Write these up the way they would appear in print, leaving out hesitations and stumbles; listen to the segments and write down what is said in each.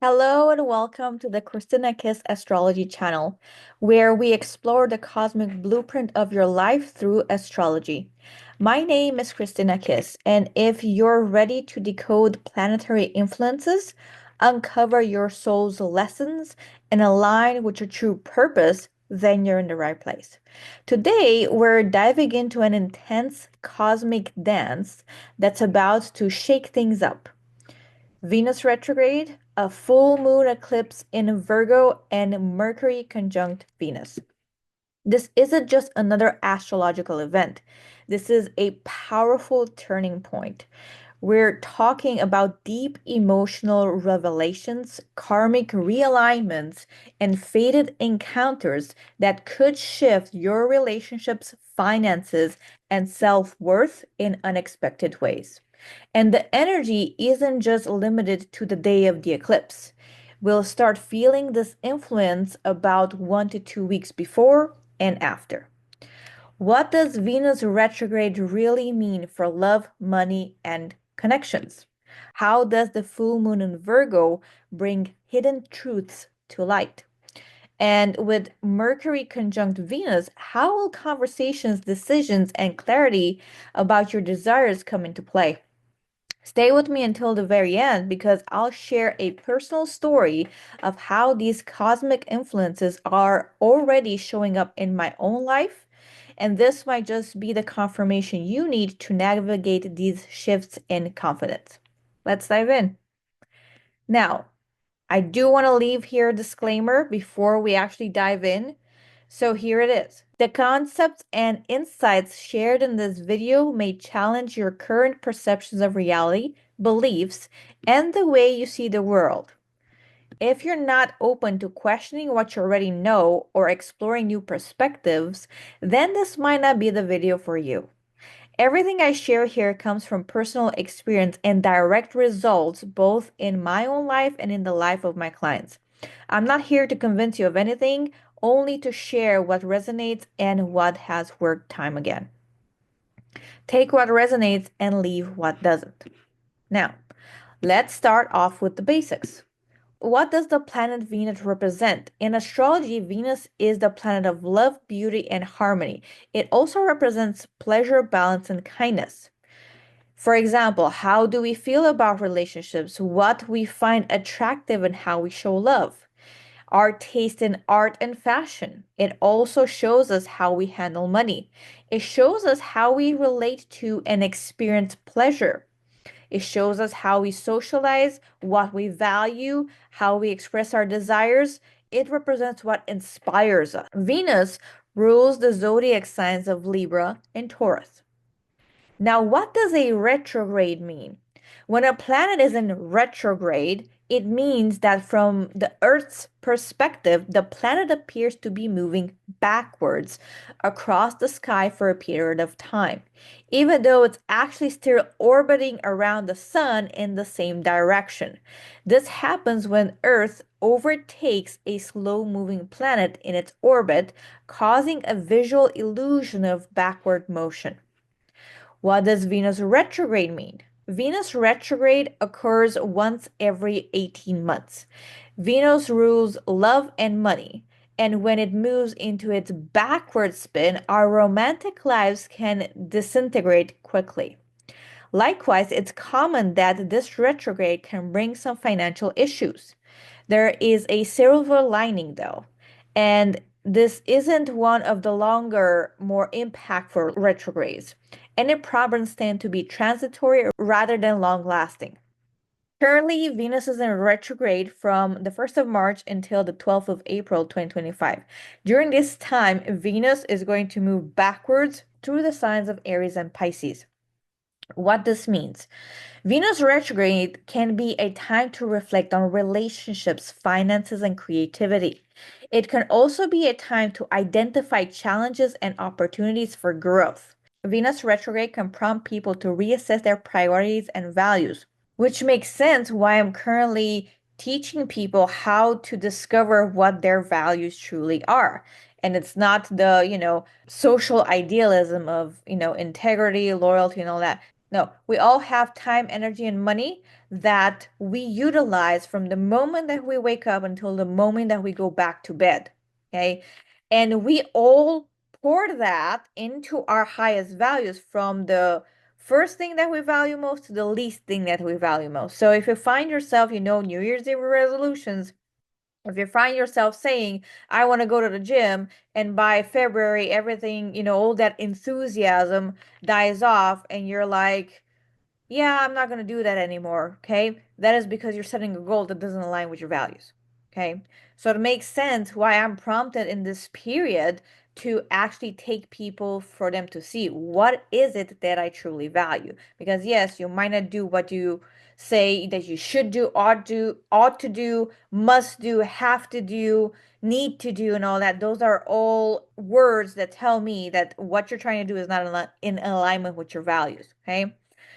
Hello and welcome to the Cristina Astrology channel, where we explore the cosmic blueprint of your life through astrology. My name is Cristina, and if you're ready to decode planetary influences, uncover your soul's lessons, and align with your true purpose, then you're in the right place. Today, we're diving into an intense cosmic dance that's about to shake things up. Venus retrograde, a full moon eclipse in Virgo, and Mercury conjunct Venus. This isn't just another astrological event. This is a powerful turning point. We're talking about deep emotional revelations, karmic realignments, and fated encounters that could shift your relationships, finances, and self-worth in unexpected ways. And the energy isn't just limited to the day of the eclipse. We'll start feeling this influence about 1 to 2 weeks before and after. What does Venus retrograde really mean for love, money, and connections? How does the full moon in Virgo bring hidden truths to light? And with Mercury conjunct Venus, how will conversations, decisions, and clarity about your desires come into play? Stay with me until the very end because I'll share a personal story of how these cosmic influences are already showing up in my own life. And this might just be the confirmation you need to navigate these shifts in confidence. Let's dive in. Now, I do want to leave here a disclaimer before we actually dive in. So here it is. The concepts and insights shared in this video may challenge your current perceptions of reality, beliefs, and the way you see the world. If you're not open to questioning what you already know or exploring new perspectives, then this might not be the video for you. Everything I share here comes from personal experience and direct results, both in my own life and in the life of my clients. I'm not here to convince you of anything, only to share what resonates and what has worked time again. Take what resonates and leave what doesn't. Now, let's start off with the basics. What does the planet Venus represent? In astrology, Venus is the planet of love, beauty, and harmony. It also represents pleasure, balance, and kindness. For example, how do we feel about relationships? What we find attractive and how we show love? Our taste in art and fashion. It also shows us how we handle money. It shows us how we relate to and experience pleasure. It shows us how we socialize, what we value, how we express our desires. It represents what inspires us. Venus rules the zodiac signs of Libra and Taurus. Now, what does a retrograde mean? When a planet is in retrograde, it means that from the Earth's perspective, the planet appears to be moving backwards across the sky for a period of time, even though it's actually still orbiting around the sun in the same direction. This happens when Earth overtakes a slow-moving planet in its orbit, causing a visual illusion of backward motion. What does Venus retrograde mean? Venus retrograde occurs once every 18 months. Venus rules love and money, and when it moves into its backward spin, our romantic lives can disintegrate quickly. Likewise, it's common that this retrograde can bring some financial issues. There is a silver lining, though, and this isn't one of the longer, more impactful retrogrades. Any problems tend to be transitory rather than long lasting. Currently, Venus is in retrograde from the 1st of March until the 12th of April 2025. During this time, Venus is going to move backwards through the signs of Aries and Pisces. What this means. Venus retrograde can be a time to reflect on relationships, finances, and creativity. It can also be a time to identify challenges and opportunities for growth. Venus retrograde can prompt people to reassess their priorities and values, which makes sense why I'm currently teaching people how to discover what their values truly are. And it's not the, social idealism of, integrity, loyalty, and all that. No, we all have time, energy, and money that we utilize from the moment that we wake up until the moment that we go back to bed. Okay. And we all pour that into our highest values from the first thing that we value most to the least thing that we value most. So if you find yourself, New Year's Eve resolutions, if you find yourself saying, I want to go to the gym, and by February, everything, all that enthusiasm dies off, and you're like, yeah, I'm not going to do that anymore. Okay. That is because you're setting a goal that doesn't align with your values. Okay. So it makes sense why I'm prompted in this period to actually take people for them to see what is it that I truly value. Because yes, you might not do what you say that you should do, ought to do, must do, have to do, need to do, and all that. Those are all words that tell me that what you're trying to do is not in alignment with your values. Okay.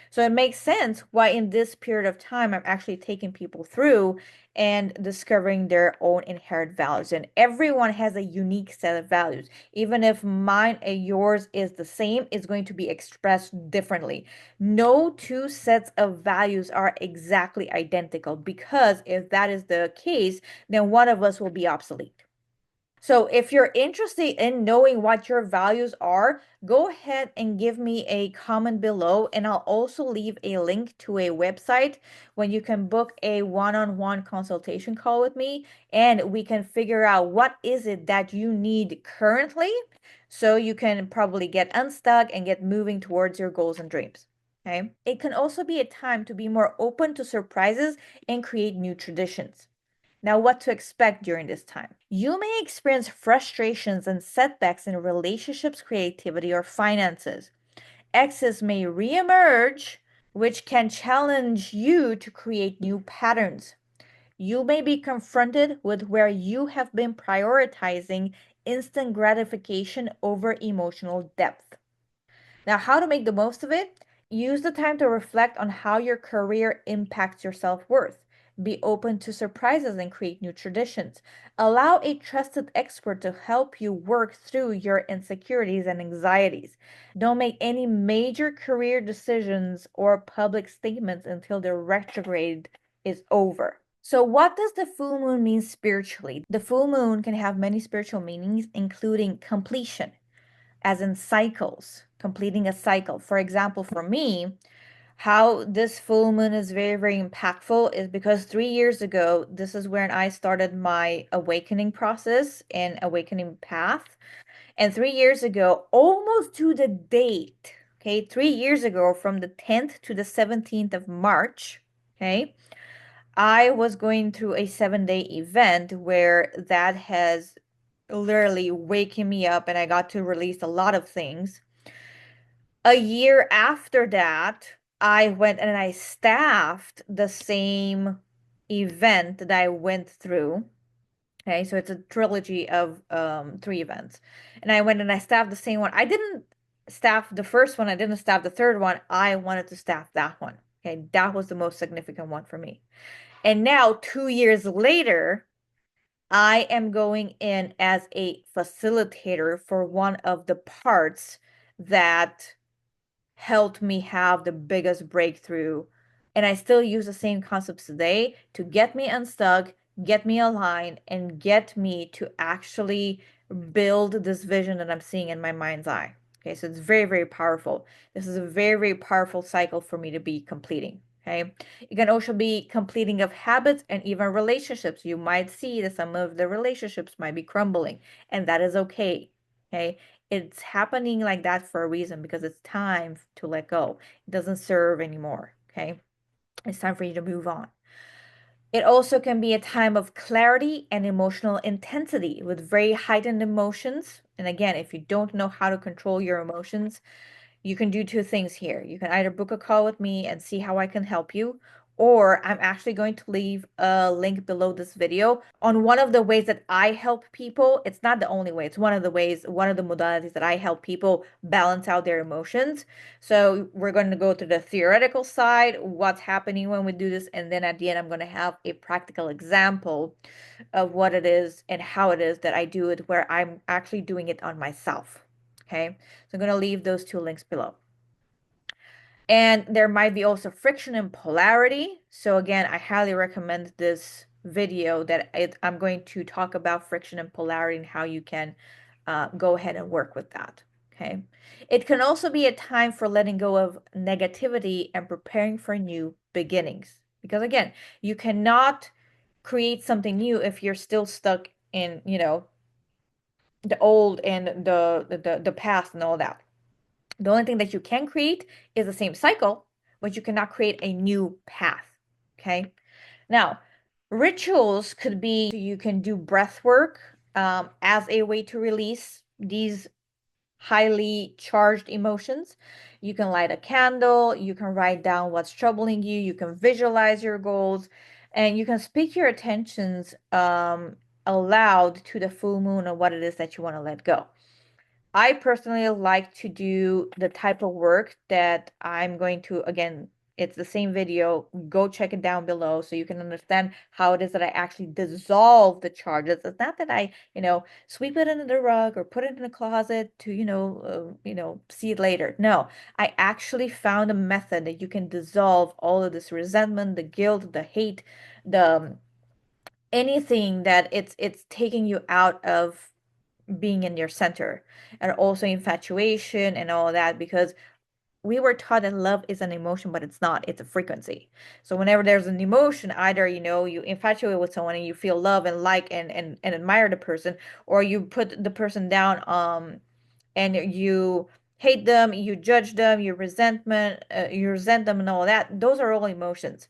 So it makes sense why in this period of time I'm actually taking people through and discovering their own inherent values. And everyone has a unique set of values. Even if mine and yours is the same, it's going to be expressed differently. No two sets of values are exactly identical, because if that is the case, then one of us will be obsolete. So if you're interested in knowing what your values are, go ahead and give me a comment below, and I'll also leave a link to a website when you can book a one-on-one consultation call with me, and we can figure out what is it that you need currently so you can probably get unstuck and get moving towards your goals and dreams. Okay? It can also be a time to be more open to surprises and create new traditions. Now, what to expect during this time? You may experience frustrations and setbacks in relationships, creativity, or finances. Exes may reemerge, which can challenge you to create new patterns. You may be confronted with where you have been prioritizing instant gratification over emotional depth. Now, how to make the most of it? Use the time to reflect on how your career impacts your self worth. Be open to surprises and create new traditions. Allow a trusted expert to help you work through your insecurities and anxieties. Don't make any major career decisions or public statements until the retrograde is over. So, what does the full moon mean spiritually? The full moon can have many spiritual meanings, including completion, as in cycles, completing a cycle. For example, for me, how this full moon is very, very impactful is because 3 years ago, this is when I started my awakening process and awakening path. And 3 years ago, almost to the date, okay, 3 years ago, from the 10th to the 17th of March, okay, I was going through a 7-day event where that has literally waking me up, and I got to release a lot of things. A year after that, I went and I staffed the same event that I went through. Okay, so it's a trilogy of 3 events. And I went and I staffed the same one. I didn't staff the first one, I didn't staff the third one. I wanted to staff that one. Okay, that was the most significant one for me. And now, 2 years later, I am going in as a facilitator for one of the parts that helped me have the biggest breakthrough. And I still use the same concepts today to get me unstuck, get me aligned, and get me to actually build this vision that I'm seeing in my mind's eye. Okay, so it's very, very powerful. This is a very, very powerful cycle for me to be completing. Okay, it can also be completing of habits and even relationships. You might see that some of the relationships might be crumbling, and that is okay. Okay, it's happening like that for a reason, because it's time to let go. It doesn't serve anymore. Okay, it's time for you to move on. It also can be a time of clarity and emotional intensity with very heightened emotions. And again, if you don't know how to control your emotions, you can do two things here. You can either book a call with me and see how I can help you, or I'm actually going to leave a link below this video on one of the ways that I help people. It's not the only way, it's one of the ways, one of the modalities that I help people balance out their emotions. So we're going to go to the theoretical side, what's happening when we do this, and then at the end, I'm going to have a practical example of what it is and how it is that I do it, where I'm actually doing it on myself. Okay, so I'm going to leave those two links below. And there might be also friction and polarity. So again, I highly recommend this video that I'm going to talk about friction and polarity and how you can go ahead and work with that. Okay. It can also be a time for letting go of negativity and preparing for new beginnings. Because again, you cannot create something new if you're still stuck in, the old and the past and all that. The only thing that you can create is the same cycle, but you cannot create a new path. Okay. Now, rituals could be you can do breath work as a way to release these highly charged emotions. You can light a candle, you can write down what's troubling you, you can visualize your goals, and you can speak your attentions aloud to the full moon of what it is that you want to let go. I personally like to do the type of work that I'm going to, again, it's the same video. Go check it down below so you can understand how it is that I actually dissolve the charges. It's not that I, sweep it under the rug or put it in the closet to, see it later. No, I actually found a method that you can dissolve all of this resentment, the guilt, the hate, the anything that it's taking you out of being in your center, and also infatuation and all that, because we were taught that love is an emotion, but it's not, it's a frequency. So whenever there's an emotion, either you infatuate with someone and you feel love and like and admire the person, or you put the person down and you hate them, you judge them, you resent them and all that. Those are all emotions,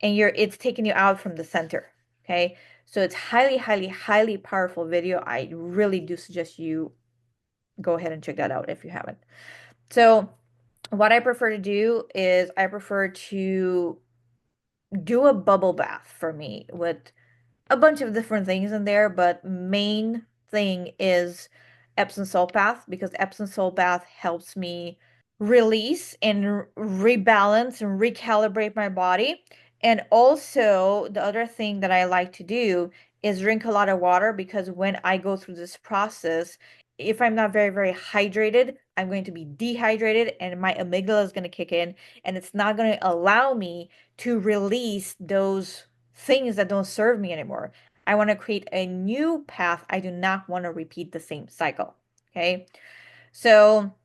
and it's taking you out from the center. Okay, so it's highly, highly, highly powerful video. I really do suggest you go ahead and check that out if you haven't. So what I prefer to do is I prefer to do a bubble bath for me with a bunch of different things in there, but main thing is Epsom salt bath, because Epsom salt bath helps me release and rebalance and recalibrate my body. And also, the other thing that I like to do is drink a lot of water, because when I go through this process, if I'm not very, very hydrated, I'm going to be dehydrated and my amygdala is going to kick in, and it's not going to allow me to release those things that don't serve me anymore. I want to create a new path. I do not want to repeat the same cycle. Okay. So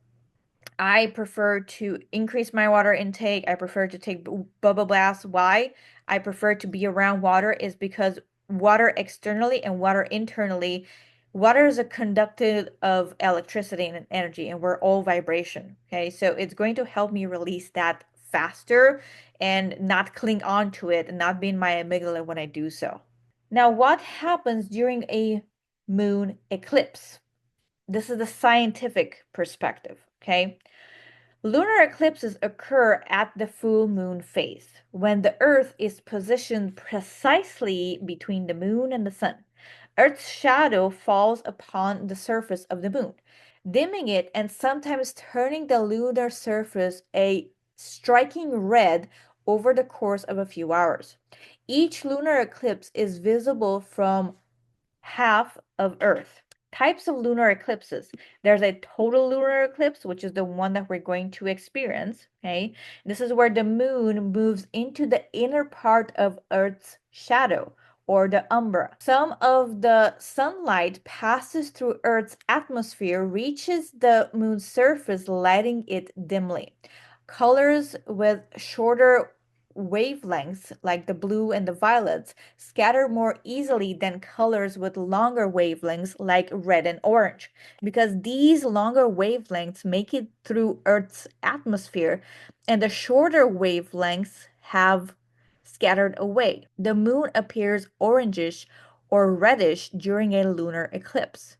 I prefer to increase my water intake. I prefer to take bubble baths. Why? I prefer to be around water is because water externally and water internally, water is a conductor of electricity and energy, and we're all vibration. Okay, so it's going to help me release that faster and not cling on to it and not be in my amygdala when I do so. Now, what happens during a moon eclipse? This is the scientific perspective. Okay. Lunar eclipses occur at the full moon phase, when the Earth is positioned precisely between the moon and the sun. Earth's shadow falls upon the surface of the moon, dimming it and sometimes turning the lunar surface a striking red over the course of a few hours. Each lunar eclipse is visible from half of Earth. Types of lunar eclipses. There's a total lunar eclipse, which is the one that we're going to experience. Okay, this is where the moon moves into the inner part of Earth's shadow, or the umbra. Some of the sunlight passes through Earth's atmosphere, reaches the moon's surface, lighting it dimly. Colors with shorter wavelengths, like the blue and the violets, scatter more easily than colors with longer wavelengths, like red and orange, because these longer wavelengths make it through Earth's atmosphere and the shorter wavelengths have scattered away. The moon appears orangish or reddish during a lunar eclipse.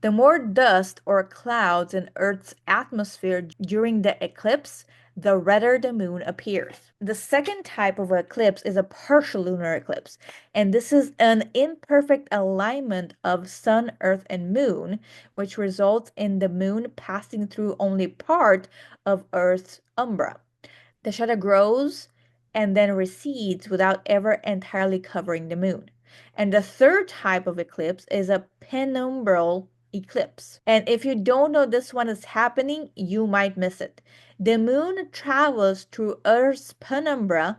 The more dust or clouds in Earth's atmosphere during the eclipse, the redder the moon appears. The second type of eclipse is a partial lunar eclipse, and this is an imperfect alignment of sun, earth, and moon, which results in the moon passing through only part of Earth's umbra. The shadow grows and then recedes without ever entirely covering the moon. And the third type of eclipse is a penumbral eclipse. And if you don't know this one is happening, you might miss it. The moon travels through Earth's penumbra,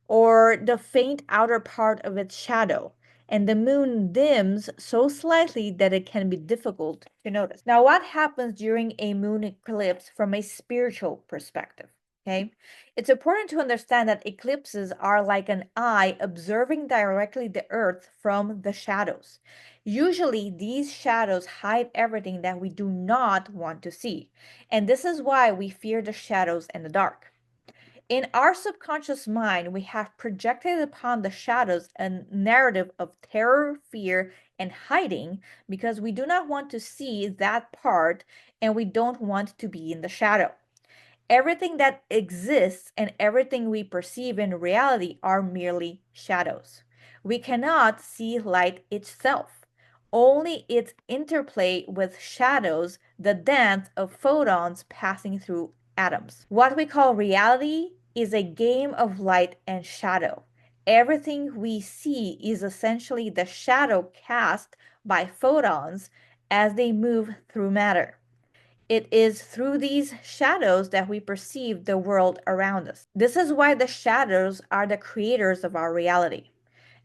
or the faint outer part of its shadow, and the moon dims so slightly that it can be difficult to notice. Now, what happens during a moon eclipse from a spiritual perspective? Okay, it's important to understand that eclipses are like an eye observing directly the earth from the shadows. Usually, these shadows hide everything that we do not want to see, and this is why we fear the shadows and the dark. In our subconscious mind, we have projected upon the shadows a narrative of terror, fear, and hiding because we do not want to see that part and we don't want to be in the shadow. Everything that exists and everything we perceive in reality are merely shadows. We cannot see light itself, only its interplay with shadows, the dance of photons passing through atoms. What we call reality is a game of light and shadow. Everything we see is essentially the shadow cast by photons as they move through matter. It is through these shadows that we perceive the world around us. This is why the shadows are the creators of our reality.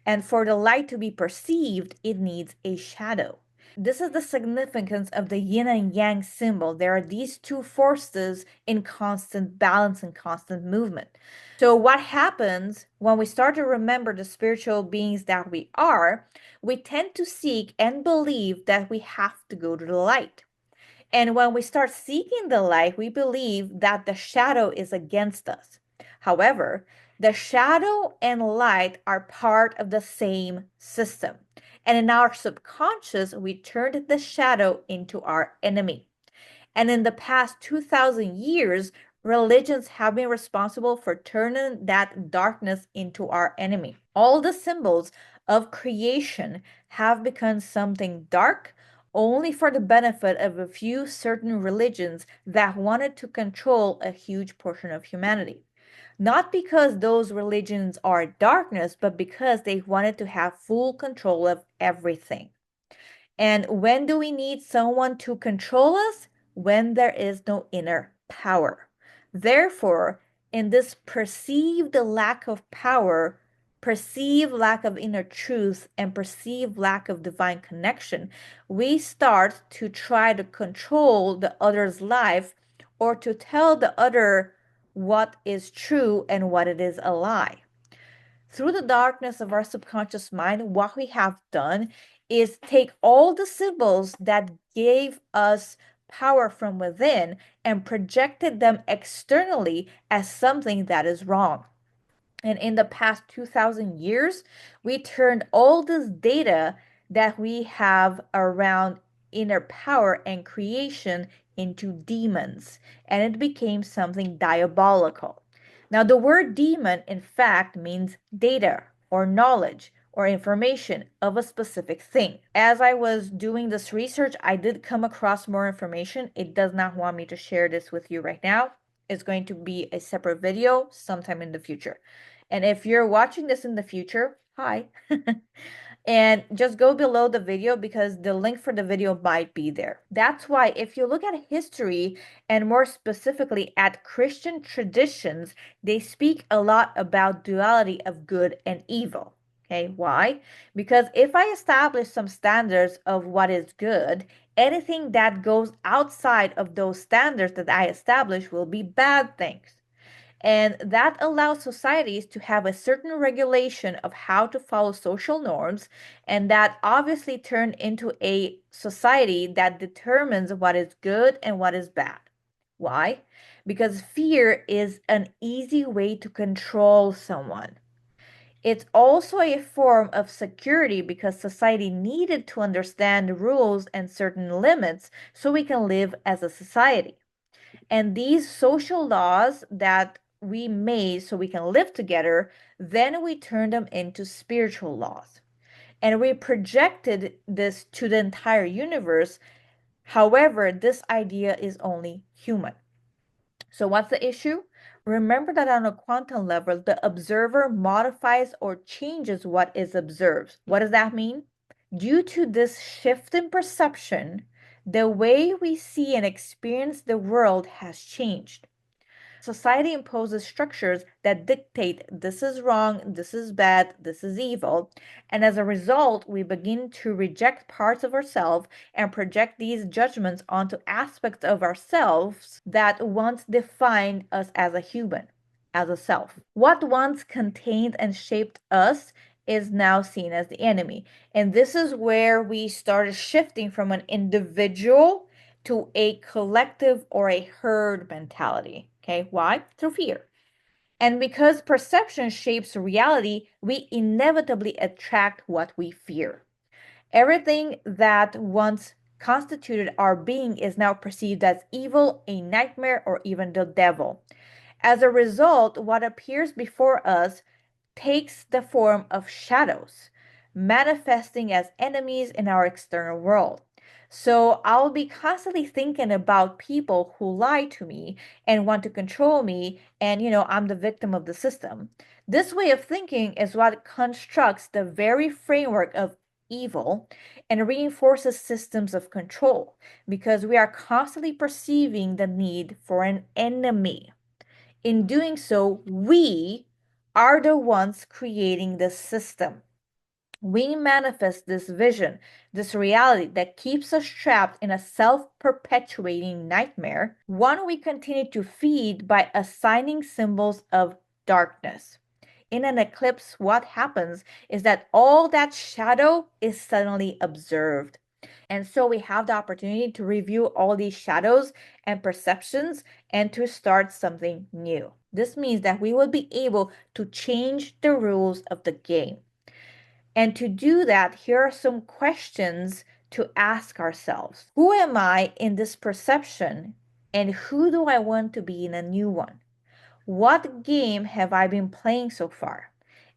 And for the light to be perceived, it needs a shadow. This is the significance of the yin and yang symbol. There are these two forces in constant balance and constant movement. So, what happens when we start to remember the spiritual beings that we are? We tend to seek and believe that we have to go to the light. And when we start seeking the light, we believe that the shadow is against us. However, the shadow and light are part of the same system. And in our subconscious, we turned the shadow into our enemy. And in the past 2,000 years, religions have been responsible for turning that darkness into our enemy. All the symbols of creation have become something dark only for the benefit of a few certain religions that wanted to control a huge portion of humanity. Not because those religions are darkness, but because they wanted to have full control of everything. And when do we need someone to control us? When there is no inner power. Therefore, in this perceived lack of power, perceived lack of inner truth, and perceived lack of divine connection, we start to try to control the other's life or to tell the other what is true and what it is a lie. Through the darkness of our subconscious mind, what we have done is take all the symbols that gave us power from within and projected them externally as something that is wrong. And in the past 2,000 years, we turned all this data that we have around inner power and creation into demons, and it became something diabolical. Now, the word demon, in fact, means data or knowledge or information of a specific thing. As I was doing this research, I did come across more information. It does not want me to share this with you right now. It's going to be a separate video sometime in the future. And if you're watching this in the future, hi. And just go below the video because the link for the video might be there. That's why if you look at history and more specifically at Christian traditions, they speak a lot about duality of good and evil. Okay, why? Because if I establish some standards of what is good, anything that goes outside of those standards that I establish will be bad things. And that allows societies to have a certain regulation of how to follow social norms, and that obviously turn into a society that determines what is good and what is bad. Why? Because fear is an easy way to control someone. It's also a form of security because society needed to understand rules and certain limits so we can live as a society. And these social laws that we made so we can live together, then we turned them into spiritual laws. And we projected this to the entire universe. However, this idea is only human. So, what's the issue? Remember that on a quantum level, the observer modifies or changes what is observed. What does that mean? Due to this shift in perception, The way we see and experience the world has changed. Society imposes structures that dictate this is wrong, this is bad, this is evil, and as a result, we begin to reject parts of ourselves and project these judgments onto aspects of ourselves that once defined us as a human, as a self. What once contained and shaped us is now seen as the enemy. And this is where we started shifting from an individual to a collective or a herd mentality. Okay, why? Through fear. And because perception shapes reality, we inevitably attract what we fear. Everything that once constituted our being is now perceived as evil, a nightmare, or even the devil. As a result, what appears before us takes the form of shadows, manifesting as enemies in our external world. So I'll be constantly thinking about people who lie to me and want to control me, and I'm the victim of the system. This way of thinking is what constructs the very framework of evil and reinforces systems of control because we are constantly perceiving the need for an enemy. In doing so, we are the ones creating the system. We manifest this vision, this reality that keeps us trapped in a self perpetuating nightmare, one we continue to feed by assigning symbols of darkness. In an eclipse, what happens is that all that shadow is suddenly observed. And so we have the opportunity to review all these shadows and perceptions and to start something new. This means that we will be able to change the rules of the game. And to do that, here are some questions to ask ourselves. Who am I in this perception? And who do I want to be in a new one? What game have I been playing so far?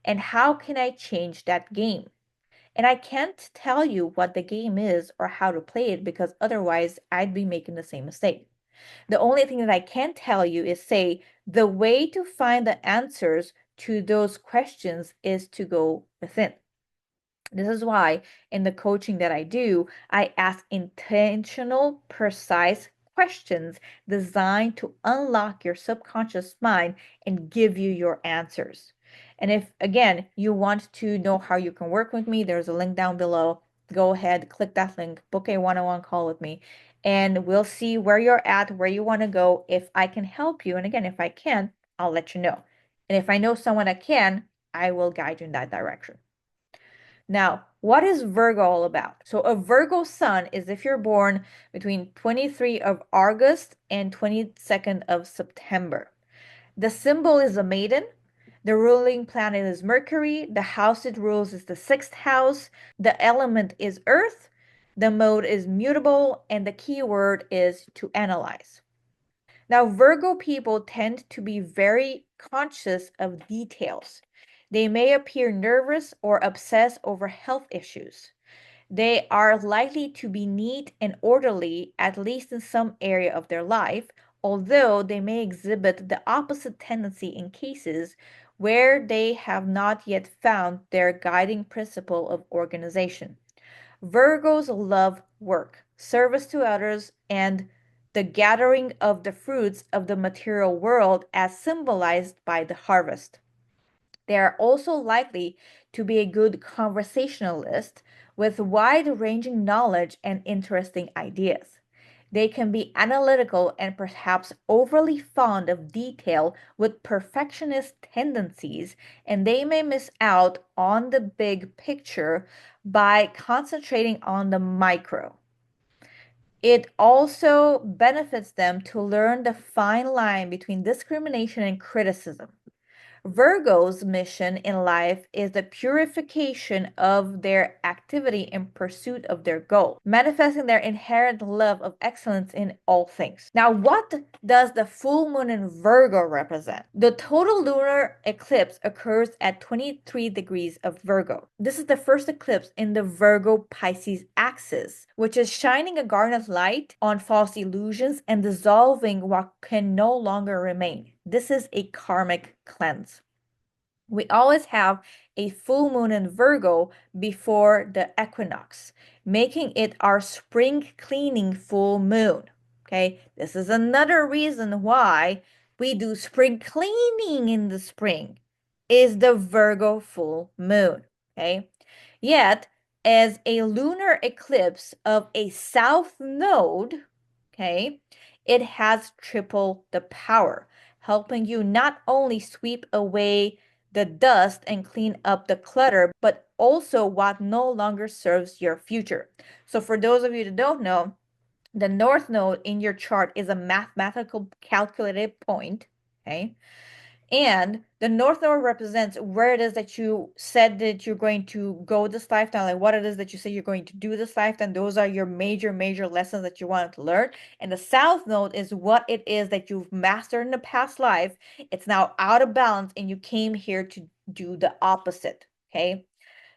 And how can I change that game? And I can't tell you what the game is or how to play it because otherwise I'd be making the same mistake. The only thing that I can tell you is say the way to find the answers to those questions is to go within. This is why in the coaching that I do, I ask intentional, precise questions designed to unlock your subconscious mind and give you your answers. And if, again, you want to know how you can work with me, there's a link down below. Go ahead, click that link, book a one-on-one call with me, and we'll see where you're at, where you want to go, if I can help you. And again, if I can, I'll let you know. And if I know someone that can, I will guide you in that direction. Now, what is Virgo all about? So a Virgo sun is if you're born between 23 of August and 22nd of September. The symbol is a maiden. The ruling planet is Mercury. The house it rules is the sixth house. The element is earth. The mode is mutable. And the key word is to analyze. Now, Virgo people tend to be very conscious of details. They may appear nervous or obsess over health issues. They are likely to be neat and orderly, at least in some area of their life, although they may exhibit the opposite tendency in cases where they have not yet found their guiding principle of organization. Virgos love work, service to others, and the gathering of the fruits of the material world as symbolized by the harvest. They are also likely to be a good conversationalist with wide-ranging knowledge and interesting ideas. They can be analytical and perhaps overly fond of detail with perfectionist tendencies, and they may miss out on the big picture by concentrating on the micro. It also benefits them to learn the fine line between discrimination and criticism. Virgo's mission in life is the purification of their activity in pursuit of their goal, manifesting their inherent love of excellence in all things. Now, what does the full moon in Virgo represent? The total lunar eclipse occurs at 23 degrees of Virgo. This is the first eclipse in the Virgo Pisces axis, which is shining a garnet light on false illusions and dissolving what can no longer remain. This is a karmic cleanse. We always have a full moon in Virgo before the equinox, making it our spring cleaning full moon. Okay, this is another reason why we do spring cleaning in the spring, is the Virgo full moon. Okay, yet as a lunar eclipse of a south node, okay, it has triple the power, helping you not only sweep away the dust and clean up the clutter, but also what no longer serves your future. So for those of you that don't know, the north node in your chart is a mathematical calculated point, okay? And the North Node represents where it is that you said that you're going to go this lifetime, like what it is that you say you're going to do this lifetime. Those are your major lessons that you wanted to learn. And the South Node is what it is that you've mastered in the past life. It's now out of balance and you came here to do the opposite, okay?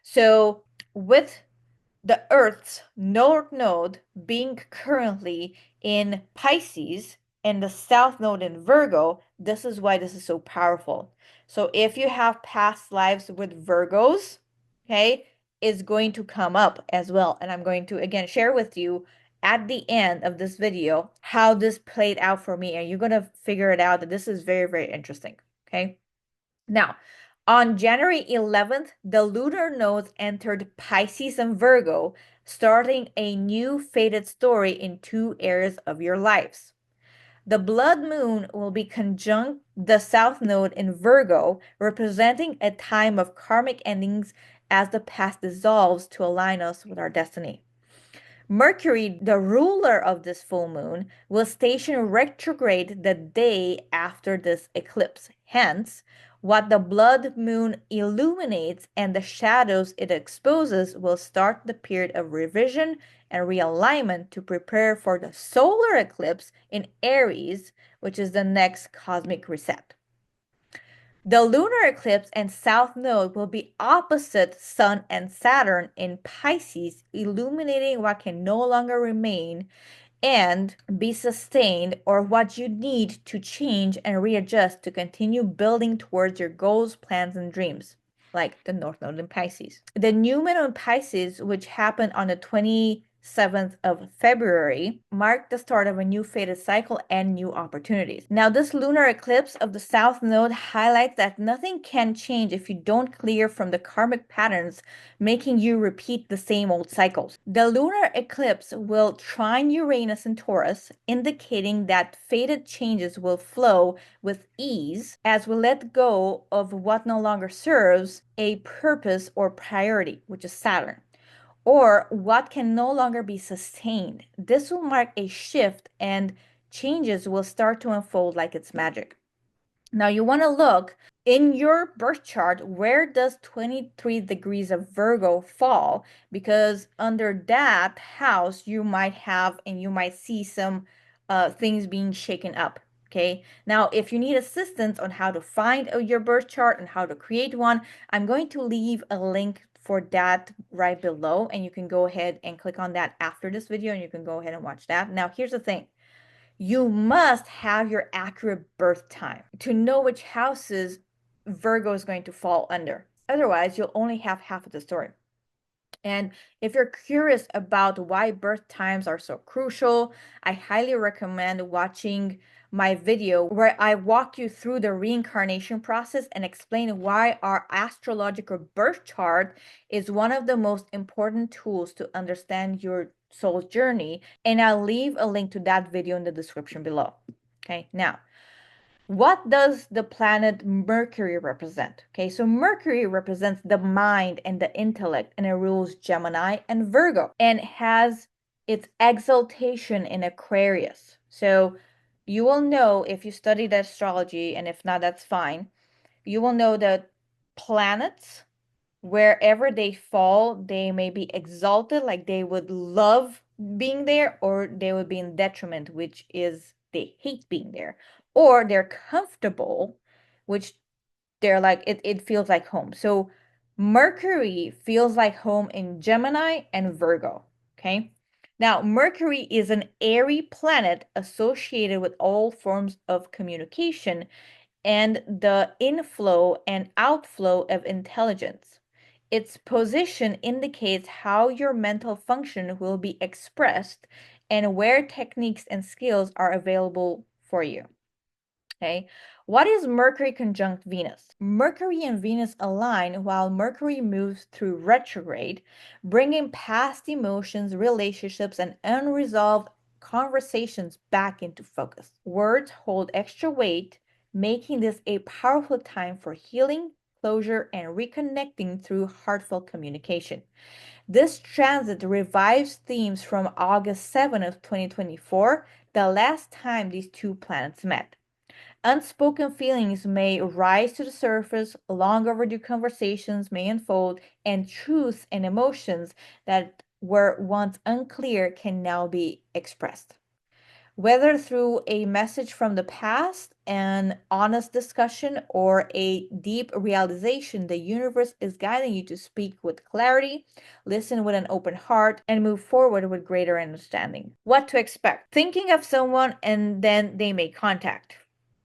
So with the Earth's North Node being currently in Pisces and the South Node in Virgo, this is why this is so powerful. So if you have past lives with Virgos, okay, is going to come up as well. And I'm going to, again, share with you at the end of this video how this played out for me. And you're going to figure it out that this is very, very interesting, okay? Now, on January 11th, the lunar nodes entered Pisces and Virgo, starting a new fated story in two areas of your lives. The blood moon will be conjunct the south node in Virgo, representing a time of karmic endings as the past dissolves to align us with our destiny. Mercury, the ruler of this full moon, will station retrograde the day after this eclipse. Hence, what the blood moon illuminates and the shadows it exposes will start the period of revision and realignment to prepare for the solar eclipse in Aries, which is the next cosmic reset. The lunar eclipse and south node will be opposite Sun and Saturn in Pisces, illuminating what can no longer remain and be sustained, or what you need to change and readjust to continue building towards your goals, plans, and dreams, like the North Node in Pisces. The new moon in Pisces, which happened on the 27th of February, marked the start of a new fated cycle and new opportunities. Now, this lunar eclipse of the South Node highlights that nothing can change if you don't clear from the karmic patterns, making you repeat the same old cycles. The lunar eclipse will trine Uranus in Taurus, indicating that fated changes will flow with ease as we let go of what no longer serves a purpose or priority, which is Saturn, or what can no longer be sustained. This will mark a shift and changes will start to unfold like it's magic. Now you want to look in your birth chart, where does 23 degrees of Virgo fall? Because under that house, you might have and you might see some things being shaken up. Okay. Now, if you need assistance on how to find your birth chart and how to create one, I'm going to leave a link for that right below, and you can go ahead and click on that after this video and you can go ahead and watch that. Now, here's the thing. You must have your accurate birth time to know which houses Virgo is going to fall under. Otherwise, you'll only have half of the story. And if you're curious about why birth times are so crucial, I highly recommend watching my video where I walk you through the reincarnation process and explain why our astrological birth chart is one of the most important tools to understand your soul's journey. And I'll leave a link to that video in the description below. Okay, now, what does the planet Mercury represent? Okay, so Mercury represents the mind and the intellect, and it rules Gemini and Virgo, and has its exaltation in Aquarius. So you will know if you studied astrology, and if not, that's fine. You will know that planets, wherever they fall, they may be exalted, like they would love being there, or they would be in detriment, which is they hate being there, or they're comfortable, which they're like it feels like home. So Mercury feels like home in Gemini and Virgo. Okay, now Mercury is an airy planet associated with all forms of communication and the inflow and outflow of intelligence. Its position indicates how your mental function will be expressed and where techniques and skills are available for you. Okay, what is Mercury conjunct Venus? Mercury and Venus align while Mercury moves through retrograde, bringing past emotions, relationships, and unresolved conversations back into focus. Words hold extra weight, making this a powerful time for healing, closure, and reconnecting through heartfelt communication. This transit revives themes from August 7th of 2024, the last time these two planets met. Unspoken feelings may rise to the surface, long overdue conversations may unfold, and truths and emotions that were once unclear can now be expressed. Whether through a message from the past, an honest discussion, or a deep realization, the universe is guiding you to speak with clarity, listen with an open heart, and move forward with greater understanding. What to expect? Thinking of someone and then they make contact.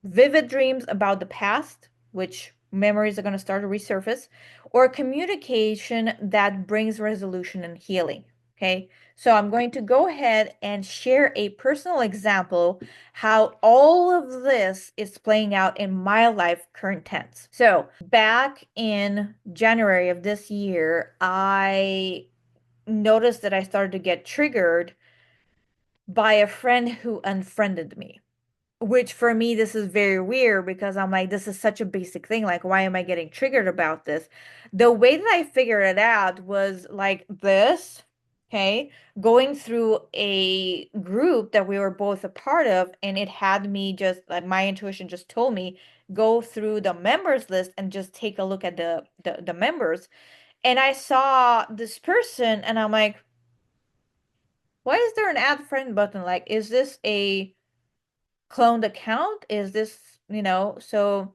Vivid dreams about the past, which memories are going to start to resurface, or communication that brings resolution and healing. Okay, so I'm going to go ahead and share a personal example how all of this is playing out in my life current tense. So back in January of this year, I noticed that I started to get triggered by a friend who unfriended me. Which for me, this is very weird because I'm like, this is such a basic thing. Like, why am I getting triggered about this? The way that I figured it out was like this, okay, going through a group that we were both a part of, and it had me just like my intuition just told me go through the members list and just take a look at the members. And I saw this person, and I'm like, why is there an add friend button? Like, is this a cloned account? Is this, so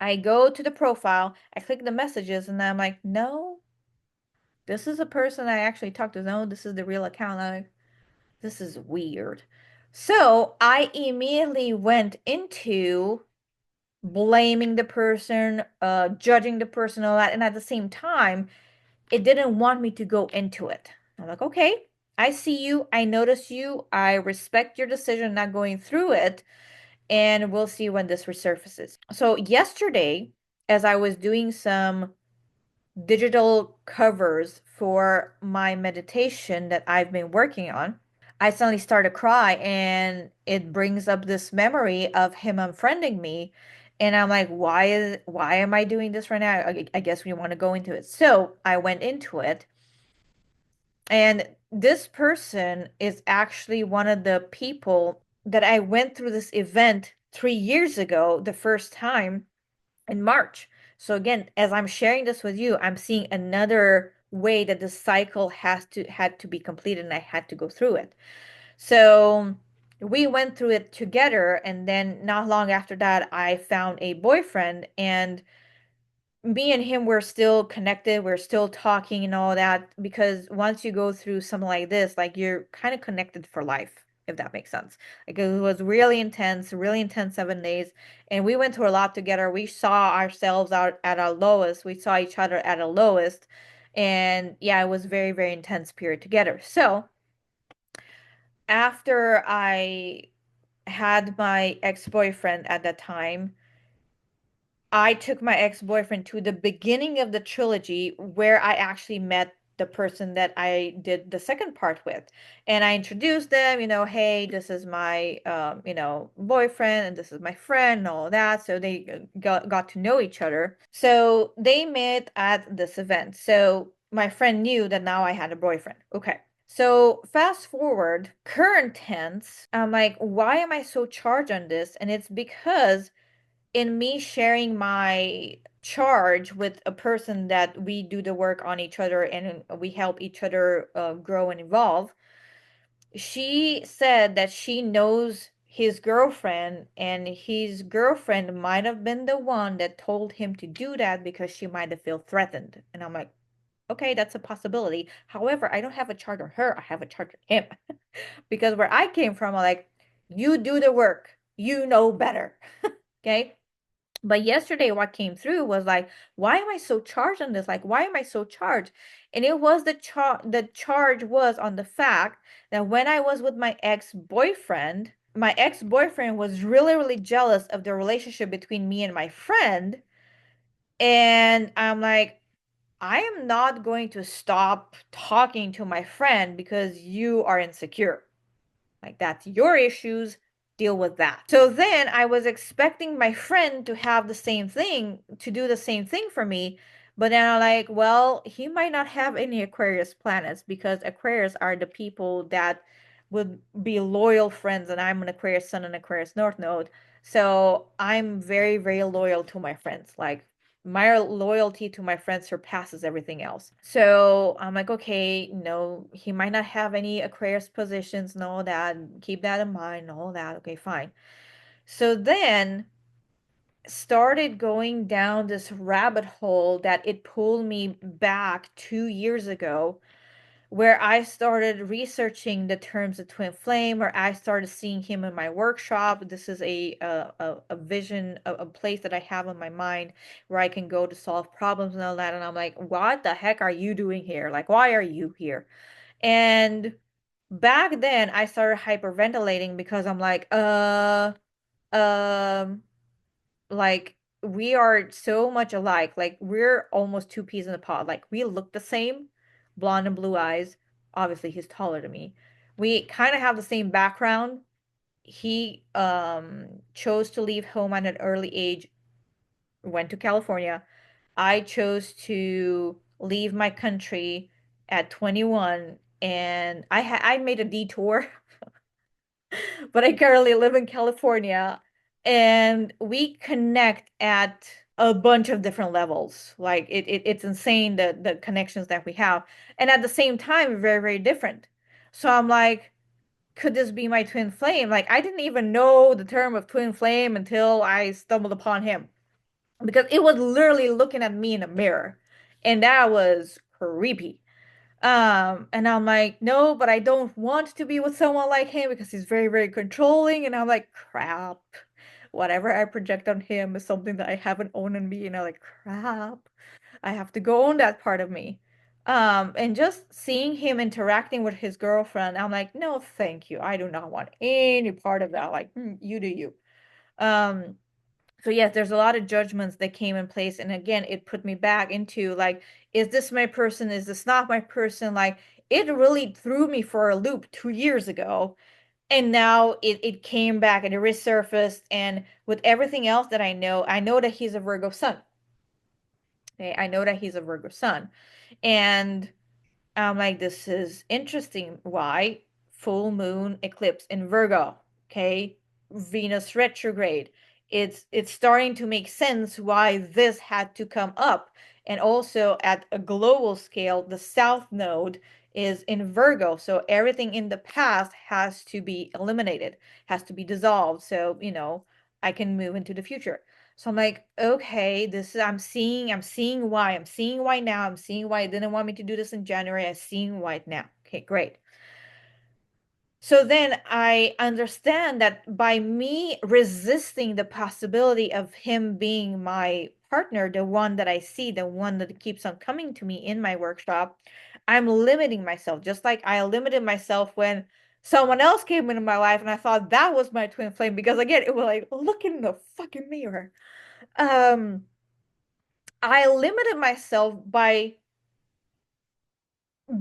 I go to the profile, I click the messages, and I'm like, no, this is a person I actually talked to. No, this is the real account. I'm like, this is weird. So I immediately went into blaming the person, judging the person, all that. And at the same time, it didn't want me to go into it. I'm like, okay, I see you. I notice you. I respect your decision not going through it. And we'll see when this resurfaces. So yesterday, as I was doing some digital covers for my meditation that I've been working on, I suddenly start to cry, and it brings up this memory of him unfriending me. And I'm like, why am I doing this right now? I guess we want to go into it. So I went into it, and this person is actually one of the people that I went through this event 3 years ago, the first time in March. So again, as I'm sharing this with you, I'm seeing another way that the cycle had to be completed, and I had to go through it. So we went through it together, and then not long after that, I found a boyfriend, and me and him were still connected. We're still talking and all that, because once you go through something like this, like you're kind of connected for life, if that makes sense. Like it was really intense 7 days, and we went through a lot together. We saw ourselves out at our lowest. We saw each other at our lowest, and yeah, it was very, very intense period together. So after I had my ex-boyfriend at that time, I took my ex-boyfriend to the beginning of the trilogy where I actually met the person that I did the second part with. And I introduced them, hey, this is my, boyfriend, and this is my friend, and all that. So they got to know each other. So they met at this event. So my friend knew that now I had a boyfriend. Okay. So fast forward, current tense, I'm like, why am I so charged on this? And it's because in me sharing my charge with a person that we do the work on each other, and we help each other grow and evolve, she said that she knows his girlfriend, and his girlfriend might have been the one that told him to do that because she might have felt threatened. And I'm like, okay, that's a possibility. However, I don't have a charge on her. I have a charge on him. Because where I came from, I'm like, you do the work. You know better. Okay. But yesterday, what came through was like, why am I so charged on this? Like, why am I so charged? And it was the charge was on the fact that when I was with my ex-boyfriend was really, really jealous of the relationship between me and my friend. And I'm like, I am not going to stop talking to my friend because you are insecure. Like, that's your issues. Deal with that. So then I was expecting my friend to have the same thing, to do the same thing for me. But then I'm like, well, he might not have any Aquarius planets because Aquarius are the people that would be loyal friends. And I'm an Aquarius Sun and Aquarius North Node. So I'm very, very loyal to my friends. Like, my loyalty to my friends surpasses everything else. So I'm like, okay, no, he might not have any Aquarius positions and all that. Keep that in mind and all that. Okay, fine. So then started going down this rabbit hole that it pulled me back 2 years ago, where I started researching the terms of twin flame, where I started seeing him in my workshop. This is a vision, a place that I have in my mind where I can go to solve problems and all that. And I'm like, what the heck are you doing here? Like, why are you here? And back then I started hyperventilating because I'm like, um, like we are so much alike. Like we're almost two peas in a pod. Like we look the same, blonde and blue eyes. Obviously, he's taller than me. We kind of have the same background. He chose to leave home at an early age, went to California. I chose to leave my country at 21 and I made a detour, but I currently live in California and we connect at a bunch of different levels. Like it's insane the connections that we have. And at the same time, very, very different. So I'm like, could this be my twin flame? Like I didn't even know the term of twin flame until I stumbled upon him because it was literally looking at me in a mirror. And that was creepy. And I'm like, no, but I don't want to be with someone like him because he's very, very controlling. And I'm like, crap. Whatever I project on him is something that I haven't owned in me. And I'm like, crap. I have to go own that part of me. And just seeing him interacting with his girlfriend, I'm like, no, thank you. I do not want any part of that. Like, you do you. Um, so yes, there's a lot of judgments that came in place. And again, it put me back into like, is this my person? Is this not my person? Like it really threw me for a loop 2 years ago. And now it came back and it resurfaced. And with everything else that I know that he's a Virgo sun. Okay, I know that he's a Virgo sun. And I'm like, this is interesting. Why? Full moon eclipse in Virgo. Okay. Venus retrograde. It's starting to make sense why this had to come up. And also at a global scale, the South Node is in Virgo. So everything in the past has to be eliminated, has to be dissolved. So, I can move into the future. So I'm like, okay, this is I'm seeing why now. I'm seeing why I didn't want me to do this in January. I'm seeing why now. Okay, great. So then I understand that by me resisting the possibility of him being my partner, the one that I see, the one that keeps on coming to me in my workshop, I'm limiting myself, just like I limited myself when someone else came into my life and I thought that was my twin flame because again, it was like, look in the fucking mirror. Um, I limited myself by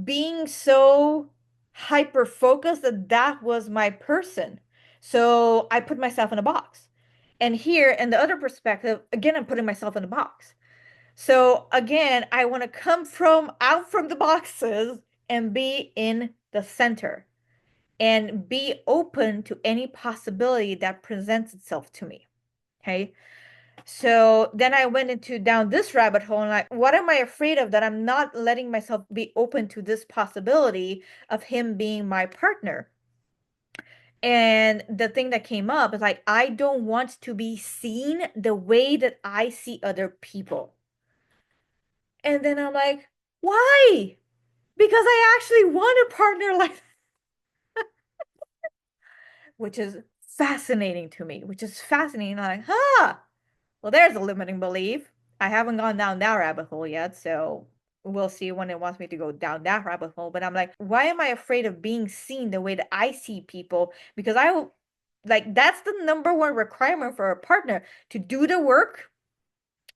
being so hyper focused that that was my person. So I put myself in a box. And here, in the other perspective, again, I'm putting myself in a box. So again, I want to come from out from the boxes and be in the center and be open to any possibility that presents itself to me. Okay. So then I went into down this rabbit hole and like, what am I afraid of that I'm not letting myself be open to this possibility of him being my partner? And the thing that came up is like, I don't want to be seen the way that I see other people. And then I'm like, why? Because I actually want a partner like, which is fascinating to me, which is fascinating. I'm like, huh. Well, there's a limiting belief. I haven't gone down that rabbit hole yet, so we'll see when it wants me to go down that rabbit hole. But I'm like, why am I afraid of being seen the way that I see people? Because like, that's the number one requirement for a partner, to do the work,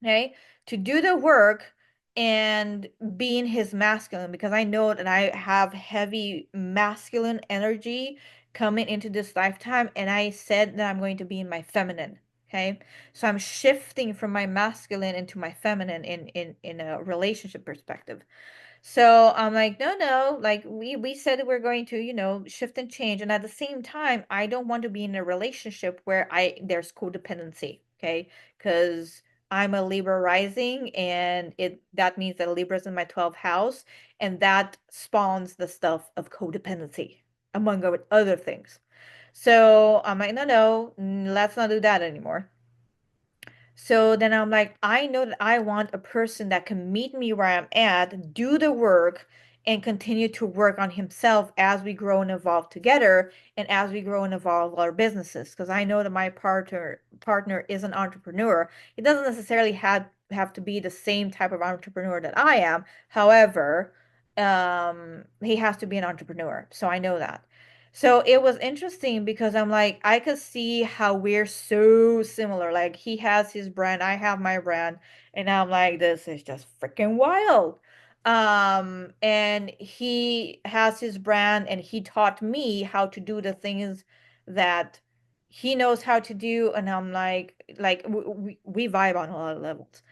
okay? To do the work and being his masculine, because I know that I have heavy masculine energy coming into this lifetime, and I said that I'm going to be in my feminine. Okay, so I'm shifting from my masculine into my feminine in a relationship perspective. So I'm like, no, no, like we said that we're going to, shift and change. And at the same time, I don't want to be in a relationship where there's codependency, okay? Because I'm a Libra rising, and it that means that Libra's in my 12th house, and that spawns the stuff of codependency, among other things. So I'm like, no, no, let's not do that anymore. So then I'm like, I know that I want a person that can meet me where I'm at, do the work, and continue to work on himself as we grow and evolve together, and as we grow and evolve our businesses. Because I know that my partner is an entrepreneur. It doesn't necessarily have to be the same type of entrepreneur that I am. However, he has to be an entrepreneur. So I know that. So it was interesting because I'm like, I could see how we're so similar. Like, he has his brand, I have my brand, and I'm like, this is just freaking wild. And he has his brand, and he taught me how to do the things that he knows how to do, and I'm like we vibe on a lot of levels.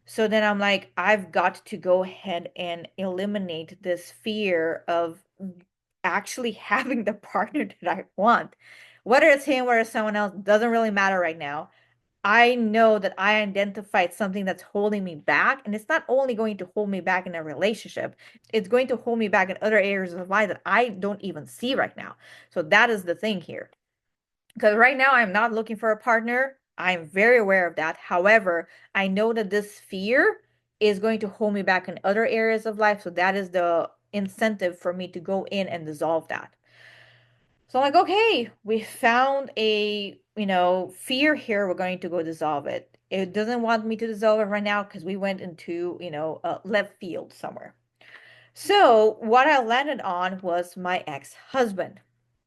So then I'm like, I've got to go ahead and eliminate this fear of actually having the partner that I want. Whether it's him or it's someone else, doesn't really matter right now. I know that I identified something that's holding me back, and it's not only going to hold me back in a relationship, it's going to hold me back in other areas of life that I don't even see right now. So that is the thing here. Because right now I'm not looking for a partner. I'm very aware of that. However, I know that this fear is going to hold me back in other areas of life. So that is the incentive for me to go in and dissolve that. So I'm like, okay, we found a, fear here. We're going to go dissolve it. It doesn't want me to dissolve it right now because we went into, left field somewhere. So what I landed on was my ex-husband.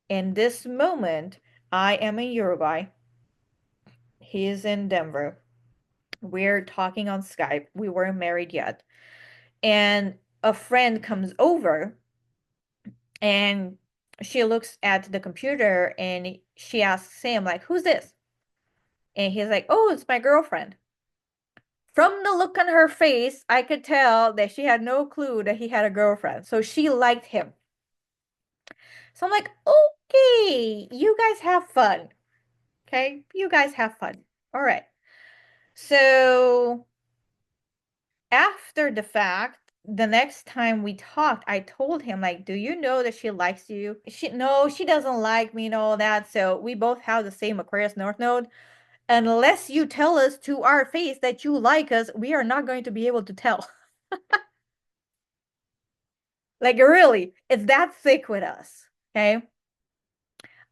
In this moment, I am in Uruguay. He's in Denver. We're talking on Skype. We weren't married yet. And a friend comes over, and she looks at the computer, and she asks him, like, who's this? And he's like, oh, it's my girlfriend. From the look on her face, I could tell that she had no clue that he had a girlfriend. So she liked him. So I'm like, okay, you guys have fun. Okay, you guys have fun. All right. So after the fact, the next time we talked, I told him, like, do you know that she likes you? No, she doesn't like me and all that. So we both have the same Aquarius North Node. Unless you tell us to our face that you like us, we are not going to be able to tell. Like, really, it's that thick with us. Okay.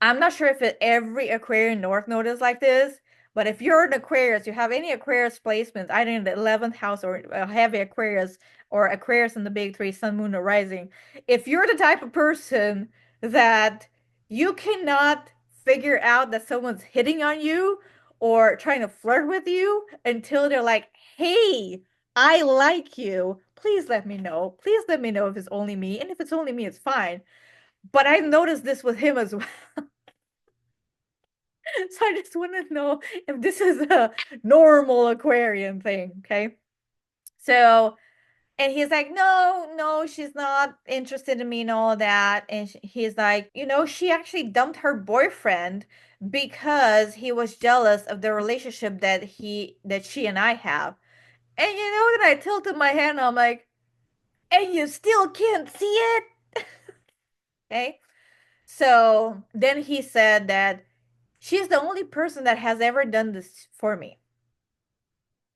I'm not sure if every Aquarian North Node is like this, but if you're an Aquarius, you have any Aquarius placements, either in the 11th house or a heavy Aquarius, or Aquarius in the big three, Sun, Moon, or Rising, if you're the type of person that you cannot figure out that someone's hitting on you or trying to flirt with you until they're like, hey, I like you, please let me know. Please let me know if it's only me. And if it's only me, it's fine. But I noticed this with him as well. So I just want to know if this is a normal Aquarian thing, okay? So, and he's like, no, no, she's not interested in me and all that. And he's like, she actually dumped her boyfriend because he was jealous of the relationship that she and I have. And that I tilted my hand, I'm like, and you still can't see it? Okay. So then he said that she's the only person that has ever done this for me.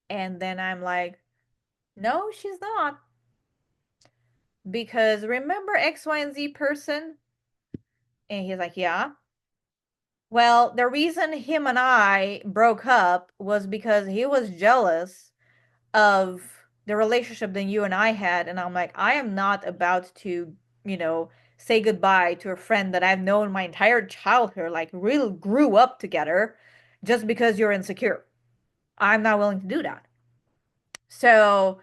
And then I'm like, no, she's not. Because remember X, Y, and Z person? And he's like, yeah. Well, the reason him and I broke up was because he was jealous of the relationship that you and I had. And I'm like, I am not about to, you know, say goodbye to a friend that I've known my entire childhood, like really grew up together, just because you're insecure. I'm not willing to do that. So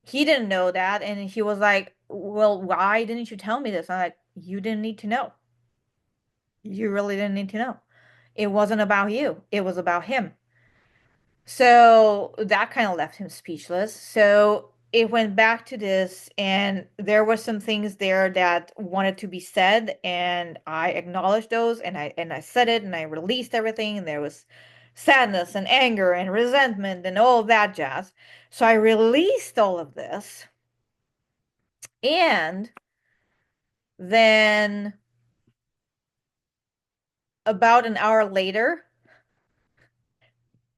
he didn't know that. And he was like, well, why didn't you tell me this? I'm like, you didn't need to know. You really didn't need to know. It wasn't about you, it was about him. So that kind of left him speechless. So it went back to this, and there were some things there that wanted to be said, and I acknowledged those, and I said it, and I released everything, and there was sadness and anger and resentment and all that jazz. So I released all of this, and then about an hour later,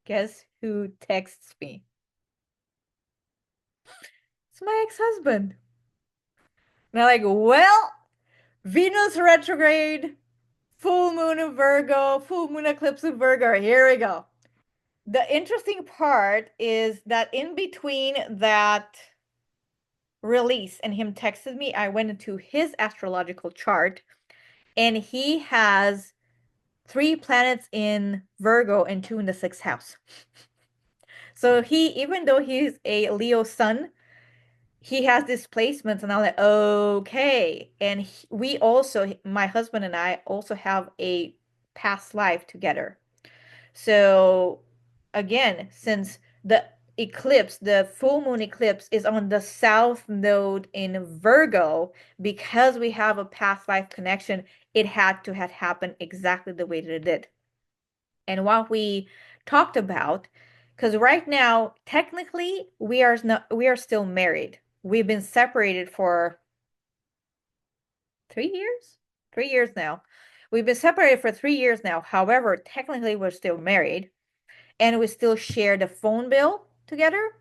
guess who texts me? It's my ex-husband. And I'm like, well, Venus retrograde, full moon in Virgo, full moon eclipse in Virgo. Here we go. The interesting part is that in between that release and him texted me, I went into his astrological chart, and he has 3 planets in Virgo and 2 in the 6th house. So he, even though he's a Leo sun, he has these placements, and I'm like, okay. And we also, my husband and I also have a past life together. So again, since the eclipse, the full moon eclipse is on the south node in Virgo, because we have a past life connection, it had to have happened exactly the way that it did. And what we talked about, because right now, technically, we are still married. We've been separated for 3 years? 3 years now. We've been separated for 3 years now. However, technically, we're still married, and we still share the phone bill together.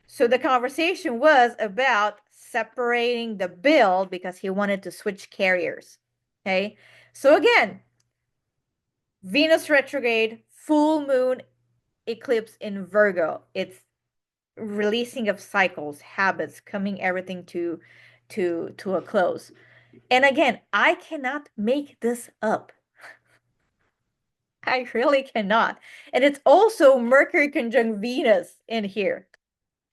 So the conversation was about separating the bill because he wanted to switch carriers. Okay. So again, Venus retrograde, full moon eclipse in Virgo. It's releasing of cycles, habits, coming everything to a close. And again, I cannot make this up. I really cannot. And it's also Mercury conjunct Venus in here.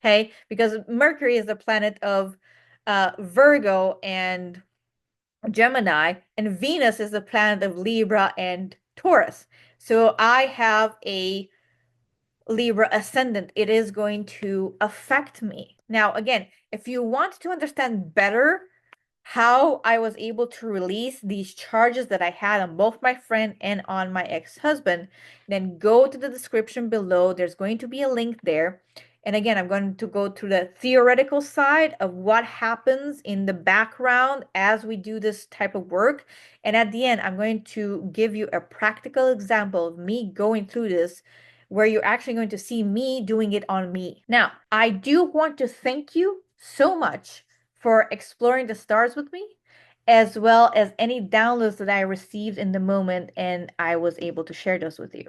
Okay? Because Mercury is the planet of Virgo and Gemini, and Venus is the planet of Libra and Taurus. So I have a Libra ascendant. It is going to affect me. Now, again, if you want to understand better how I was able to release these charges that I had on both my friend and on my ex-husband, then go to the description below. There's going to be a link there. And again, I'm going to go to the theoretical side of what happens in the background as we do this type of work. And at the end, I'm going to give you a practical example of me going through this, where you're actually going to see me doing it on me. Now, I do want to thank you so much for exploring the stars with me, as well as any downloads that I received in the moment, and I was able to share those with you.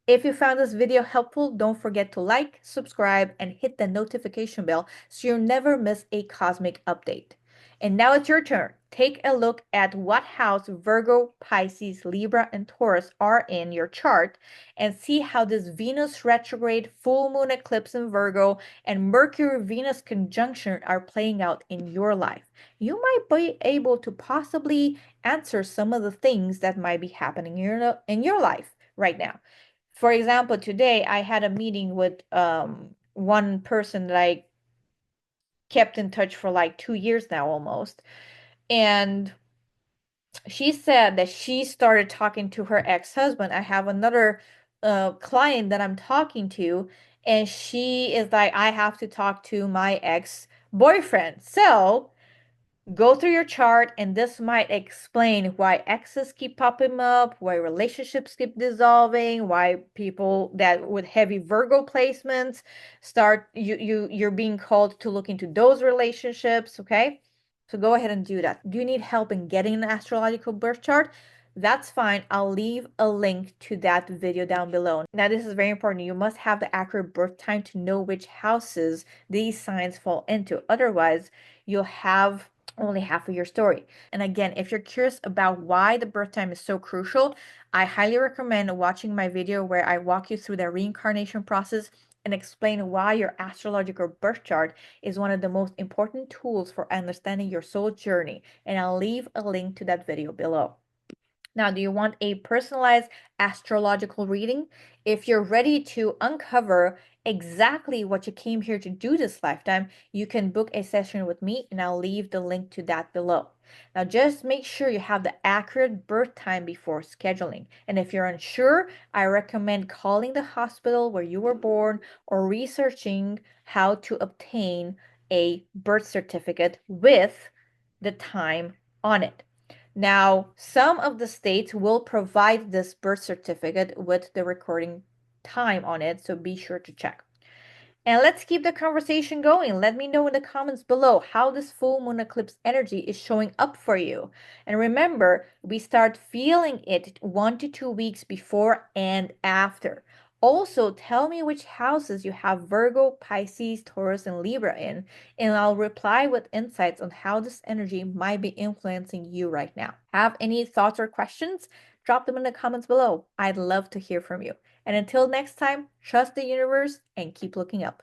If you found this video helpful, don't forget to like, subscribe, and hit the notification bell so you'll never miss a cosmic update. And now it's your turn. Take a look at what house Virgo, Pisces, Libra, and Taurus are in your chart, and see how this Venus retrograde, full moon eclipse in Virgo, and Mercury Venus conjunction are playing out in your life. You might be able to possibly answer some of the things that might be happening in your life right now. For example, today I had a meeting with one person that I kept in touch for like 2 years now almost. And she said that she started talking to her ex-husband. I have another client that I'm talking to, and she is like, I have to talk to my ex-boyfriend. So go through your chart, and this might explain why exes keep popping up, why relationships keep dissolving, why people that with heavy Virgo placements start you're being called to look into those relationships. Okay, so go ahead and do that. Do you need help in getting an astrological birth chart? that's fine. I'll leave a link to that video down below. Now, this is very important. You must have the accurate birth time to know which houses these signs fall into. Otherwise, you'll have only half of your story. And again, if you're curious about why the birth time is so crucial, I highly recommend watching my video where I walk you through the reincarnation process and explain why your astrological birth chart is one of the most important tools for understanding your soul journey. And I'll leave a link to that video below. Now, do you want a personalized astrological reading? If you're ready to uncover exactly what you came here to do this lifetime, you can book a session with me, and I'll leave the link to that below. Now, just make sure you have the accurate birth time before scheduling. And if you're unsure, I recommend calling the hospital where you were born or researching how to obtain a birth certificate with the time on it. Now, some of the states will provide this birth certificate with the recording time on it, so be sure to check. And let's keep the conversation going. Let me know in the comments below how this full moon eclipse energy is showing up for you. And remember, we start feeling it 1 to 2 weeks before and after. Also, tell me which houses you have Virgo, Pisces, Taurus, and Libra in, and I'll reply with insights on how this energy might be influencing you right now. Have any thoughts or questions? Drop them in the comments below. I'd love to hear from you. And until next time, trust the universe and keep looking up.